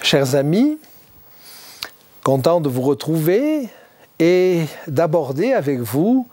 Chers amis, content de vous retrouver et d'aborder avec vous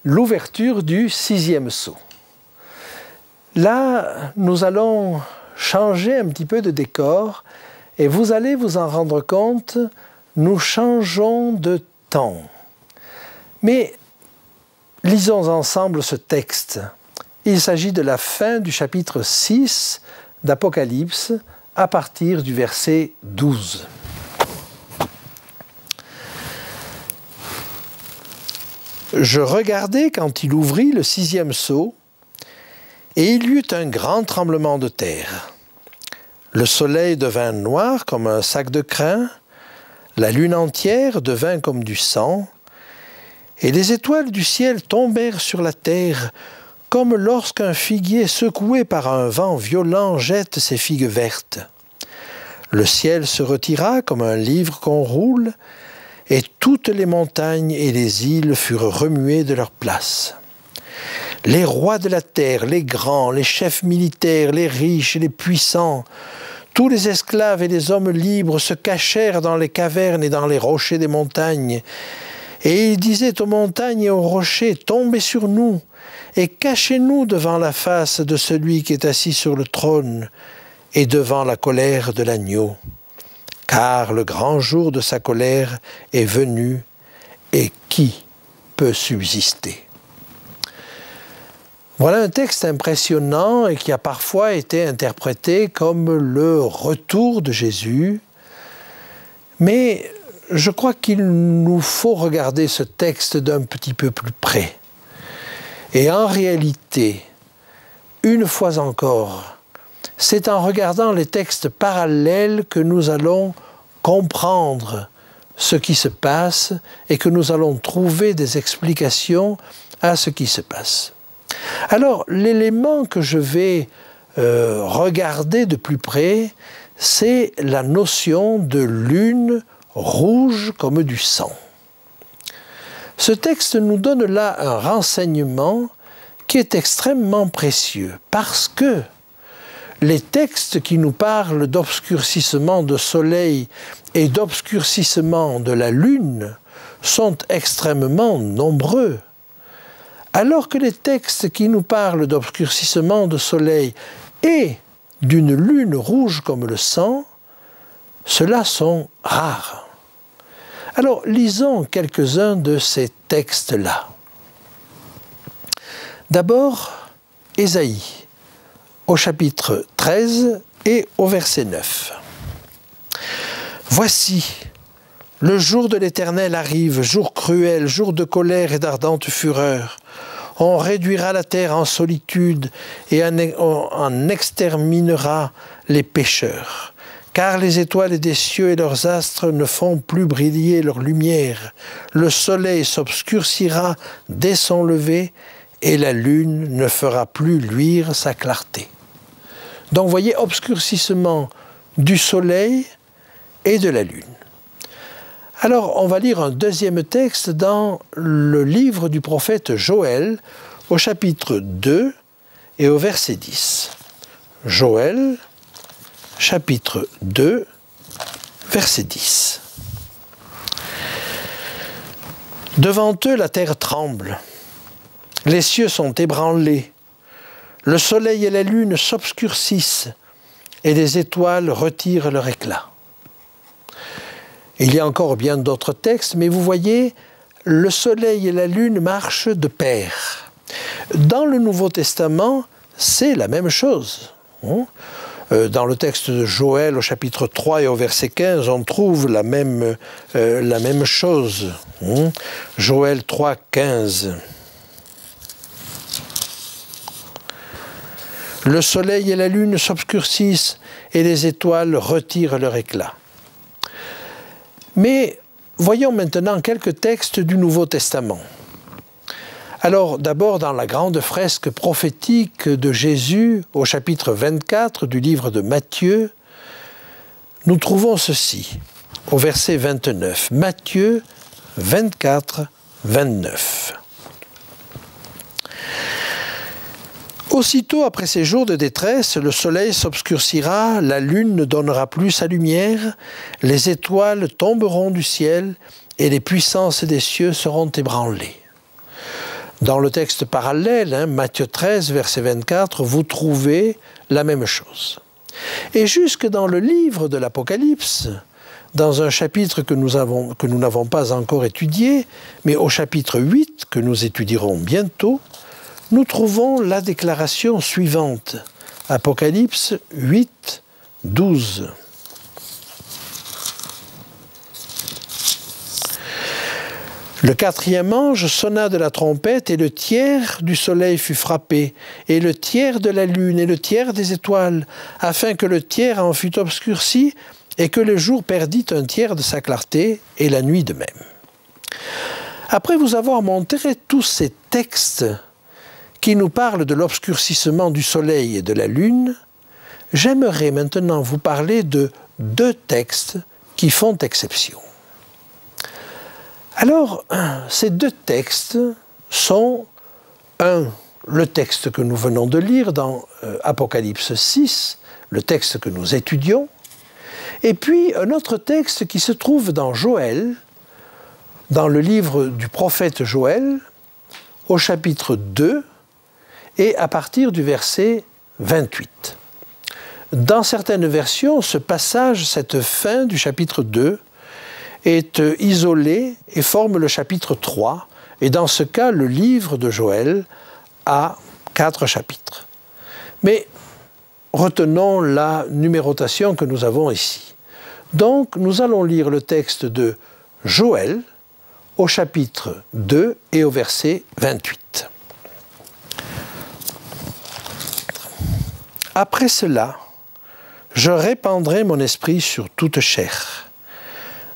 l'ouverture du 6e sceau. Là, nous allons changer un petit peu de décor et vous allez vous en rendre compte, nous changeons de temps. Mais lisons ensemble ce texte. Il s'agit de la fin du chapitre 6 d'Apocalypse, à partir du verset 12. Je regardai quand il ouvrit le 6e sceau, et il y eut un grand tremblement de terre. Le soleil devint noir comme un sac de crin, la lune entière devint comme du sang, et les étoiles du ciel tombèrent sur la terre, comme lorsqu'un figuier secoué par un vent violent jette ses figues vertes. Le ciel se retira comme un livre qu'on roule, et toutes les montagnes et les îles furent remuées de leur place. Les rois de la terre, les grands, les chefs militaires, les riches et les puissants, tous les esclaves et les hommes libres se cachèrent dans les cavernes et dans les rochers des montagnes. Et ils disaient aux montagnes et aux rochers, « Tombez sur nous !» et cachez-nous devant la face de celui qui est assis sur le trône et devant la colère de l'agneau. Car le grand jour de sa colère est venu, et qui peut subsister? Voilà un texte impressionnant et qui a parfois été interprété comme le retour de Jésus. Mais je crois qu'il nous faut regarder ce texte d'un petit peu plus près. Et en réalité, une fois encore, c'est en regardant les textes parallèles que nous allons comprendre ce qui se passe et que nous allons trouver des explications à ce qui se passe. Alors, l'élément que je vais regarder de plus près, c'est la notion de lune rouge comme du sang. Ce texte nous donne là un renseignement qui est extrêmement précieux parce que les textes qui nous parlent d'obscurcissement de soleil et d'obscurcissement de la lune sont extrêmement nombreux, alors que les textes qui nous parlent d'obscurcissement de soleil et d'une lune rouge comme le sang, ceux-là sont rares. Alors, lisons quelques-uns de ces textes-là. D'abord, Ésaïe, au chapitre 13 et au verset 9. « Voici, le jour de l'Éternel arrive, jour cruel, jour de colère et d'ardente fureur. On réduira la terre en solitude et en exterminera les pécheurs. Car les étoiles des cieux et leurs astres ne font plus briller leur lumière. Le soleil s'obscurcira dès son lever et la lune ne fera plus luire sa clarté. » Donc, vous voyez, obscurcissement du soleil et de la lune. Alors, on va lire un deuxième texte dans le livre du prophète Joël, au chapitre 2 et au verset 10. Joël, chapitre 2, verset 10. « Devant eux, la terre tremble, les cieux sont ébranlés, le soleil et la lune s'obscurcissent, et les étoiles retirent leur éclat. » Il y a encore bien d'autres textes, mais vous voyez, le soleil et la lune marchent de pair. Dans le Nouveau Testament, c'est la même chose. Dans le texte de Joël au chapitre 3 et au verset 15, on trouve la même chose. Joël 3, 15. Le soleil et la lune s'obscurcissent et les étoiles retirent leur éclat. Mais voyons maintenant quelques textes du Nouveau Testament. Alors d'abord dans la grande fresque prophétique de Jésus au chapitre 24 du livre de Matthieu, nous trouvons ceci au verset 29. Matthieu 24, 29. Aussitôt après ces jours de détresse, le soleil s'obscurcira, la lune ne donnera plus sa lumière, les étoiles tomberont du ciel et les puissances des cieux seront ébranlées. Dans le texte parallèle, Matthieu 13, verset 24, vous trouvez la même chose. Et jusque dans le livre de l'Apocalypse, dans un chapitre que nous n'avons pas encore étudié, mais au chapitre 8, que nous étudierons bientôt, nous trouvons la déclaration suivante. Apocalypse 8, 12. Le quatrième ange sonna de la trompette et le tiers du soleil fut frappé, et le tiers de la lune et le tiers des étoiles, afin que le tiers en fût obscurci et que le jour perdît un tiers de sa clarté et la nuit de même. Après vous avoir montré tous ces textes qui nous parlent de l'obscurcissement du soleil et de la lune, j'aimerais maintenant vous parler de deux textes qui font exception. Alors, ces deux textes sont, le texte que nous venons de lire dans Apocalypse 6, le texte que nous étudions, et puis un autre texte qui se trouve dans Joël, dans le livre du prophète Joël, au chapitre 2, et à partir du verset 28. Dans certaines versions, ce passage, cette fin du chapitre 2, est isolé et forme le chapitre 3, et dans ce cas, le livre de Joël a 4 chapitres. Mais retenons la numérotation que nous avons ici. Donc, nous allons lire le texte de Joël au chapitre 2 et au verset 28. Après cela, je répandrai mon esprit sur toute chair.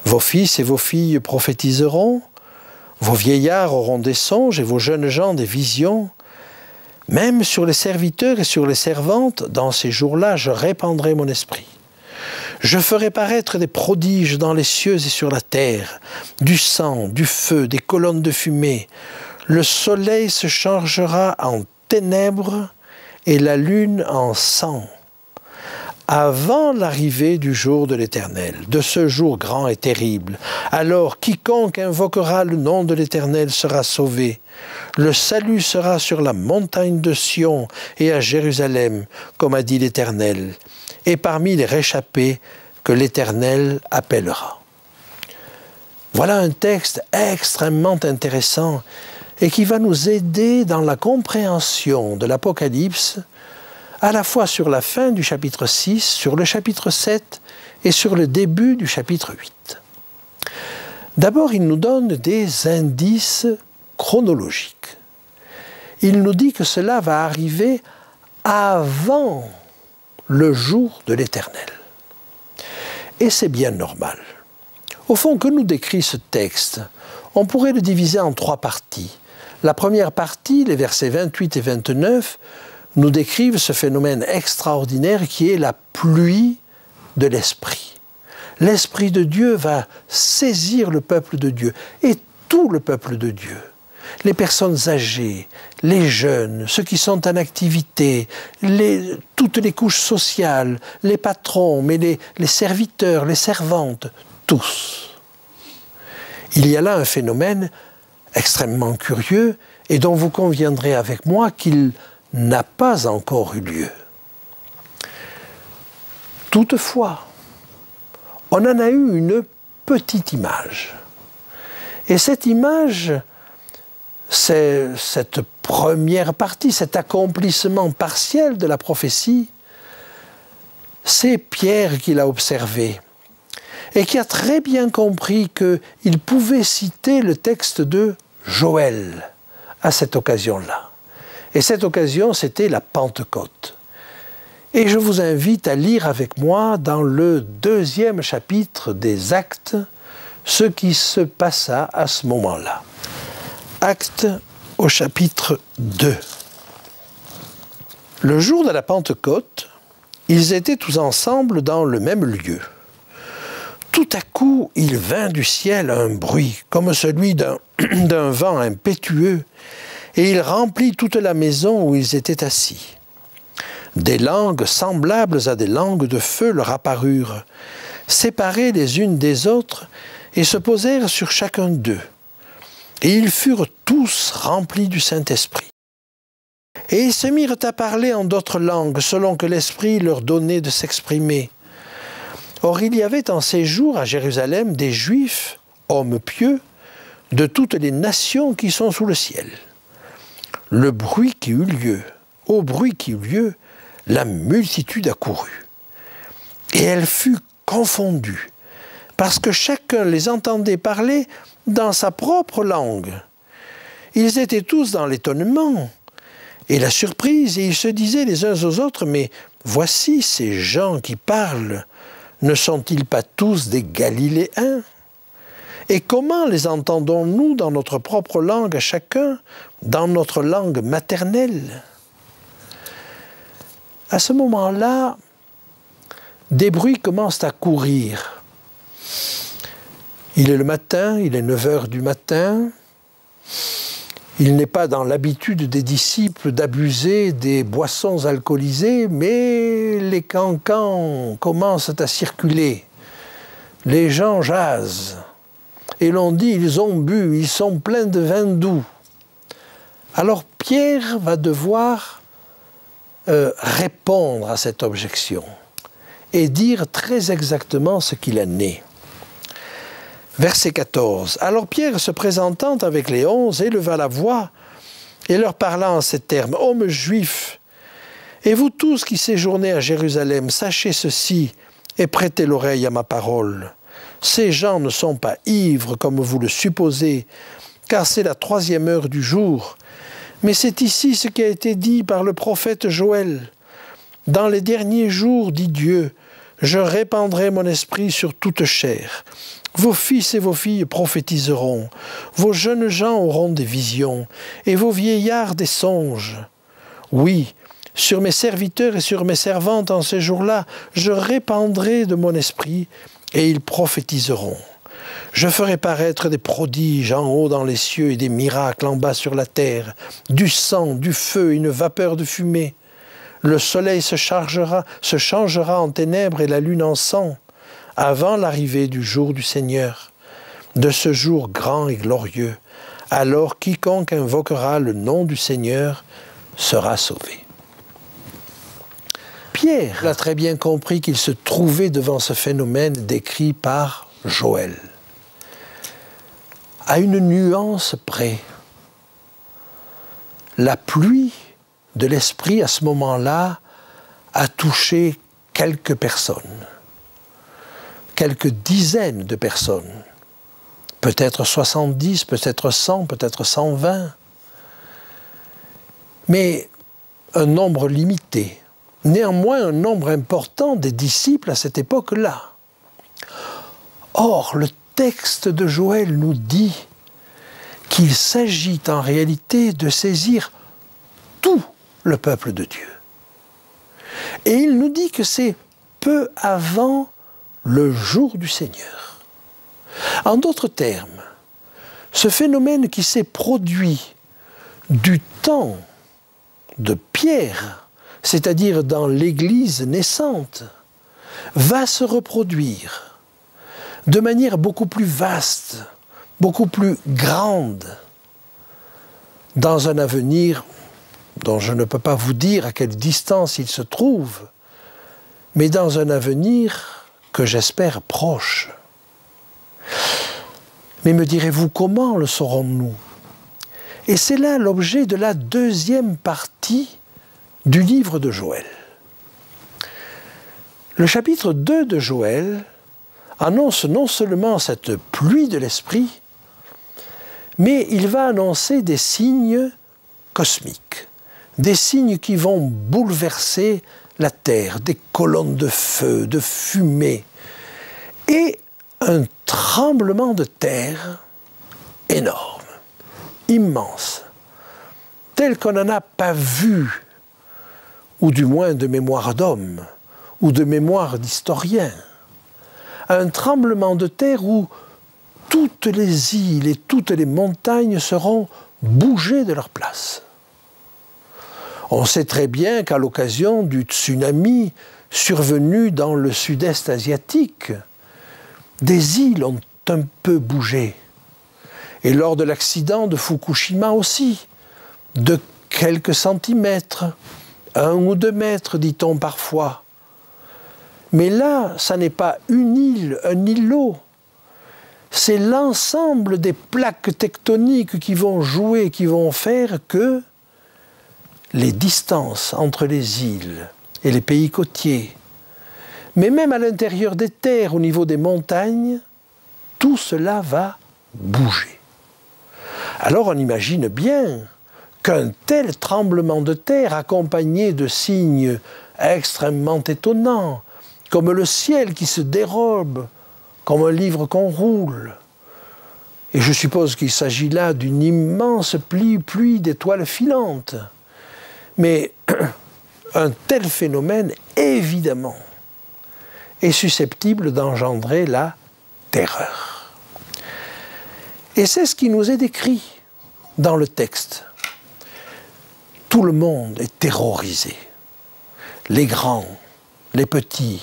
Vos fils et vos filles prophétiseront, vos vieillards auront des songes et vos jeunes gens des visions. Même sur les serviteurs et sur les servantes, dans ces jours-là, je répandrai mon esprit. Je ferai paraître des prodiges dans les cieux et sur la terre, du sang, du feu, des colonnes de fumée. Le soleil se changera en ténèbres et la lune en sang, avant l'arrivée du jour de l'Éternel, de ce jour grand et terrible. Alors quiconque invoquera le nom de l'Éternel sera sauvé. Le salut sera sur la montagne de Sion et à Jérusalem, comme a dit l'Éternel, et parmi les réchappés que l'Éternel appellera. Voilà un texte extrêmement intéressant et qui va nous aider dans la compréhension de l'Apocalypse, à la fois sur la fin du chapitre 6, sur le chapitre 7 et sur le début du chapitre 8. D'abord, il nous donne des indices chronologiques. Il nous dit que cela va arriver avant le jour de l'Éternel. Et c'est bien normal. Au fond, que nous décrit ce texte? On pourrait le diviser en 3 parties. La première partie, les versets 28 et 29, nous décrivent ce phénomène extraordinaire qui est la pluie de l'Esprit. L'Esprit de Dieu va saisir le peuple de Dieu, et tout le peuple de Dieu. Les personnes âgées, les jeunes, ceux qui sont en activité, toutes les couches sociales, les patrons, mais les serviteurs, les servantes, tous. Il y a là un phénomène extrêmement curieux et dont vous conviendrez avec moi qu'il n'a pas encore eu lieu. Toutefois, on en a eu une petite image. Et cette image, c'est cette première partie, cet accomplissement partiel de la prophétie, c'est Pierre qui l'a observé et qui a très bien compris qu'il pouvait citer le texte de Joël à cette occasion-là. Et cette occasion, c'était la Pentecôte. Et je vous invite à lire avec moi dans le 2e chapitre des Actes ce qui se passa à ce moment-là. Actes au chapitre 2. Le jour de la Pentecôte, ils étaient tous ensemble dans le même lieu. Tout à coup, il vint du ciel un bruit, comme celui d'un vent impétueux, et il remplit toute la maison où ils étaient assis. Des langues semblables à des langues de feu leur apparurent, séparées les unes des autres, et se posèrent sur chacun d'eux. Et ils furent tous remplis du Saint-Esprit. Et ils se mirent à parler en d'autres langues, selon que l'Esprit leur donnait de s'exprimer. Or il y avait en ces jours à Jérusalem des Juifs, hommes pieux, de toutes les nations qui sont sous le ciel. Au bruit qui eut lieu, la multitude accourut. Et elle fut confondue, parce que chacun les entendait parler dans sa propre langue. Ils étaient tous dans l'étonnement et la surprise, et ils se disaient les uns aux autres, « Mais voici ces gens qui parlent, ne sont-ils pas tous des Galiléens? Et comment les entendons-nous dans notre propre langue à chacun, dans notre langue maternelle ?» À ce moment-là, des bruits commencent à courir. Il est le matin, il est 9 heures du matin. Il n'est pas dans l'habitude des disciples d'abuser des boissons alcoolisées, mais les cancans commencent à circuler. Les gens jasent. Et l'on dit, ils ont bu, ils sont pleins de vin doux. Alors Pierre va devoir répondre à cette objection et dire très exactement ce qu'il en est. Verset 14. Alors Pierre, se présentant avec les 11, éleva la voix et leur parla en ces termes. « Hommes juifs, et vous tous qui séjournez à Jérusalem, sachez ceci et prêtez l'oreille à ma parole. Ces gens ne sont pas ivres comme vous le supposez, car c'est la 3e heure du jour. Mais c'est ici ce qui a été dit par le prophète Joël. Dans les derniers jours, dit Dieu, je répandrai mon esprit sur toute chair. Vos fils et vos filles prophétiseront, vos jeunes gens auront des visions, et vos vieillards des songes. Oui, sur mes serviteurs et sur mes servantes en ces jours-là, je répandrai de mon esprit, et ils prophétiseront. Je ferai paraître des prodiges en haut dans les cieux et des miracles en bas sur la terre, du sang, du feu, une vapeur de fumée. Le soleil se changera en ténèbres et la lune en sang, avant l'arrivée du jour du Seigneur, de ce jour grand et glorieux. Alors quiconque invoquera le nom du Seigneur sera sauvé. Pierre a très bien compris qu'il se trouvait devant ce phénomène décrit par Joël. À une nuance près, la pluie de l'Esprit à ce moment-là a touché quelques personnes, quelques dizaines de personnes, peut-être 70, peut-être 100, peut-être 120, mais un nombre limité. Néanmoins, un nombre important des disciples à cette époque-là. Or, le texte de Joël nous dit qu'il s'agit en réalité de saisir tout le peuple de Dieu. Et il nous dit que c'est peu avant le jour du Seigneur. En d'autres termes, ce phénomène qui s'est produit du temps de Pierre, c'est-à-dire dans l'Église naissante, va se reproduire de manière beaucoup plus vaste, beaucoup plus grande, dans un avenir dont je ne peux pas vous dire à quelle distance il se trouve, mais dans un avenir que j'espère proche. Mais me direz-vous, comment le saurons-nous? Et c'est là l'objet de la deuxième partie du livre de Joël. Le chapitre 2 de Joël annonce non seulement cette pluie de l'Esprit, mais il va annoncer des signes cosmiques, des signes qui vont bouleverser la terre, des colonnes de feu, de fumée, et un tremblement de terre énorme, immense, tel qu'on n'en a pas vu, ou du moins de mémoire d'homme, ou de mémoire d'historien. Un tremblement de terre où toutes les îles et toutes les montagnes seront bougées de leur place. On sait très bien qu'à l'occasion du tsunami survenu dans le sud-est asiatique, des îles ont un peu bougé. Et lors de l'accident de Fukushima aussi, de quelques centimètres, 1 ou 2 mètres, dit-on parfois. Mais là, ça n'est pas une île, un îlot. C'est l'ensemble des plaques tectoniques qui vont jouer, qui vont faire que les distances entre les îles et les pays côtiers, mais même à l'intérieur des terres, au niveau des montagnes, tout cela va bouger. Alors on imagine bien qu'un tel tremblement de terre, accompagné de signes extrêmement étonnants, comme le ciel qui se dérobe, comme un livre qu'on roule. Et je suppose qu'il s'agit là d'une immense pluie d'étoiles filantes. Mais un tel phénomène, évidemment, est susceptible d'engendrer la terreur. Et c'est ce qui nous est décrit dans le texte. Tout le monde est terrorisé. Les grands, les petits,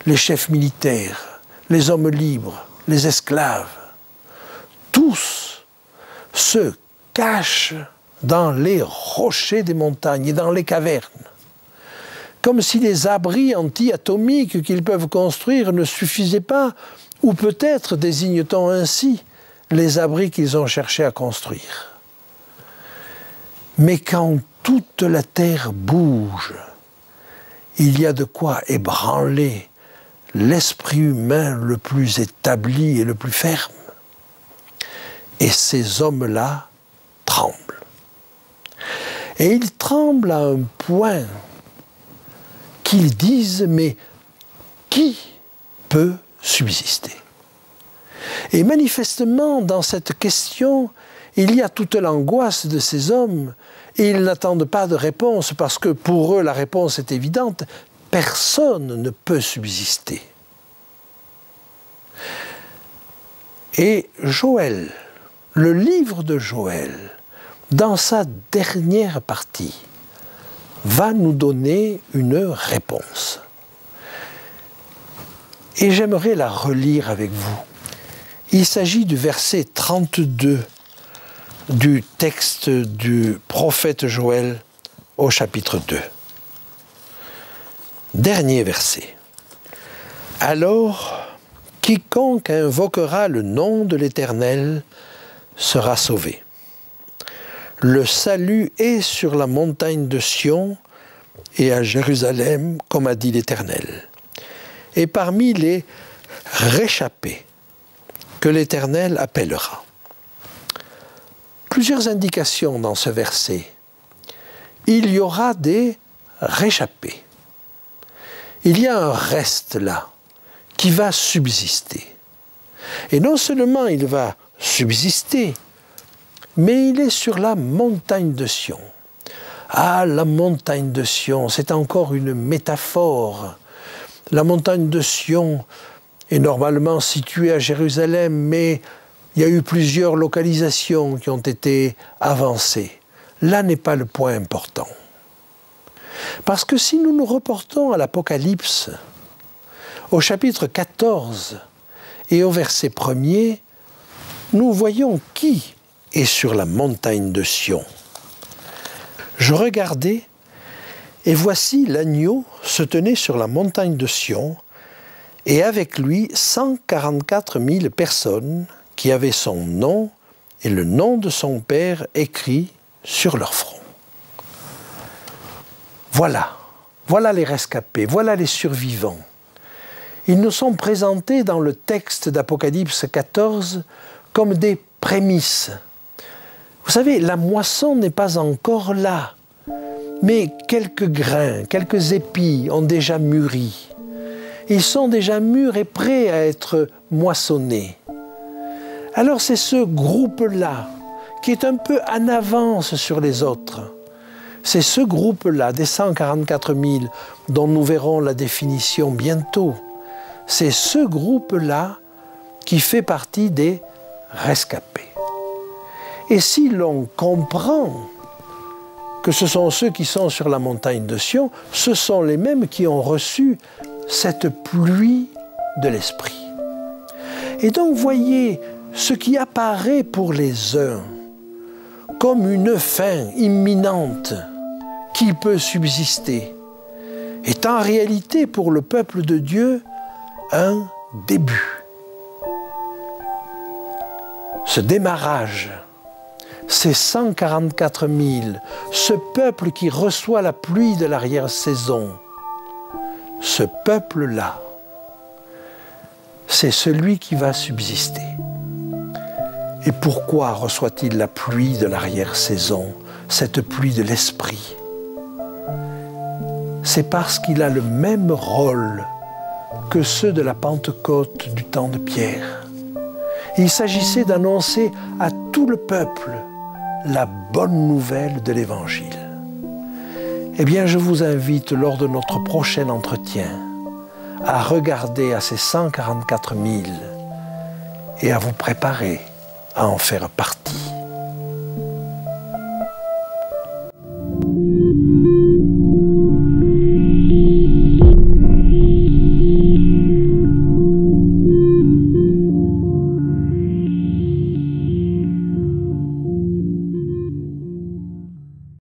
les chefs militaires, les hommes libres, les esclaves, tous se cachent dans les rochers des montagnes et dans les cavernes, comme si les abris anti-atomiques qu'ils peuvent construire ne suffisaient pas, ou peut-être désigne-t-on ainsi les abris qu'ils ont cherché à construire. Mais quand toute la terre bouge, il y a de quoi ébranler l'esprit humain le plus établi et le plus ferme. Et ces hommes-là tremblent. Et ils tremblent à un point qu'ils disent, mais qui peut subsister? Et manifestement, dans cette question, il y a toute l'angoisse de ces hommes, et ils n'attendent pas de réponse, parce que pour eux, la réponse est évidente, personne ne peut subsister. Et Joël, le livre de Joël, dans sa dernière partie, va nous donner une réponse. Et j'aimerais la relire avec vous. Il s'agit du verset 32 du texte du prophète Joël au chapitre 2. Dernier verset. « Alors, quiconque invoquera le nom de l'Éternel sera sauvé. Le salut est sur la montagne de Sion et à Jérusalem, comme a dit l'Éternel. Et parmi les réchappés que l'Éternel appellera. » Plusieurs indications dans ce verset. Il y aura des réchappés. Il y a un reste là qui va subsister. Et non seulement il va subsister, mais il est sur la montagne de Sion. Ah, la montagne de Sion, c'est encore une métaphore. La montagne de Sion est normalement située à Jérusalem, mais il y a eu plusieurs localisations qui ont été avancées. Là n'est pas le point important. Parce que si nous nous reportons à l'Apocalypse, au chapitre 14 et au verset 1er, nous voyons qui est sur la montagne de Sion. Je regardais, et voici l'agneau se tenait sur la montagne de Sion, et avec lui 144 000 personnes qui avaient son nom et le nom de son père écrit sur leur front. Voilà les rescapés, voilà les survivants. Ils nous sont présentés dans le texte d'Apocalypse 14 comme des prémices. Vous savez, la moisson n'est pas encore là, mais quelques grains, quelques épis ont déjà mûri. Ils sont déjà mûrs et prêts à être moissonnés. Alors c'est ce groupe-là qui est un peu en avance sur les autres. C'est ce groupe-là, des 144 000, dont nous verrons la définition bientôt. C'est ce groupe-là qui fait partie des rescapés. Et si l'on comprend que ce sont ceux qui sont sur la montagne de Sion, ce sont les mêmes qui ont reçu cette pluie de l'Esprit. Et donc, voyez, ce qui apparaît pour les uns comme une fin imminente qui peut subsister, est en réalité pour le peuple de Dieu un début. Ce démarrage, ces 144 000, ce peuple qui reçoit la pluie de l'arrière-saison, ce peuple-là, c'est celui qui va subsister. Et pourquoi reçoit-il la pluie de l'arrière-saison, cette pluie de l'Esprit? C'est parce qu'il a le même rôle que ceux de la Pentecôte du temps de Pierre. Il s'agissait d'annoncer à tout le peuple la bonne nouvelle de l'Évangile. Eh bien, je vous invite, lors de notre prochain entretien, à regarder à ces 144 000 et à vous préparer à en faire partie.